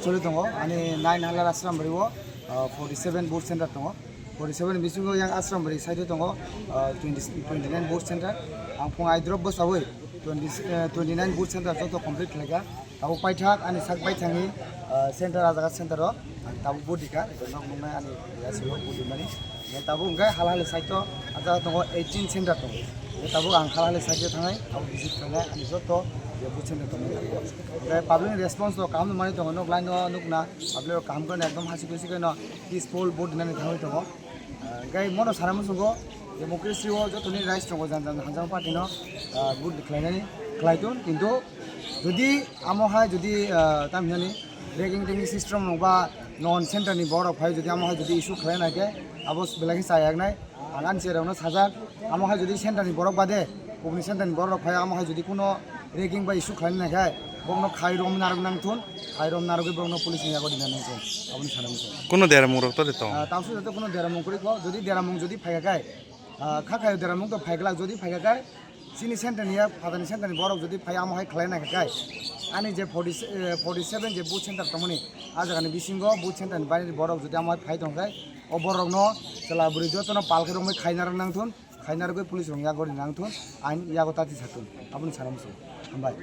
choli tongo ani 9 halar Ashrambari wo 47 board center tongo 47 bisingo yang Ashrambari side tongo 29 board center ang pung ai drop bosawoi 29 board center joto complete lega tabu paithak ani sak baithangi center ajaga center ro tabu bodika nok nungai ani yasibo bodimani tabu ngai halahali side to ajaga tongo 18 center tongo tabu ang halahali side thangai tabu visit khangai ani joto bucin itu nih, public response tuh kamu mana tuh nuk lain tuh nuk na, public kamu kan ekdom hasil kusi kan peaceful board nanti tahu itu kok, kayak mana saran musuh demokrasi wo jatuh nih rice tuh jangan hanjang party no, board declare nih, declare tuh, কিন্তু যদি আমহাই যদি তামিয়ানি ragging tagging system নবা নন সেন্টারনি বড় phi যদি আমহাই যদি issue খাই নাকে আবস বেলাগি চায়াক নাই আগান চেরাवनो সাজাক আমহাই যদি সেন্টারনি বড় বাদে কোনি সেন্টারনি বড় ফাই আমহাই যদি কোনো রেগিং বা ইস্যু খাই নাকে বংনো খাইরম নারগ নাংথুন খাইরম নারগে বংনো পুলিশ নিয়া গদি নাংথুন আপনি সারামছো কোনো দেরামুং রক্ত দিত তামসু যত কোনো দেরামুং করি কো যদি দেরামুং যদি ফাইগাকাই খাখাই দেরামুং তো ফাইগলা যদি ফাইগাকাই chini center niya padani center ni borok jodi phai amhai khlai na kai ani je 47 je boot center tamoni ajagani bisingo boot center ni bari borok jodi amhai phai tong kai o borok no chala buri jotono palke rongmai khainar nangthun khainar goi police rong ya gori nangthun ain yago tati satun apni saramso hambai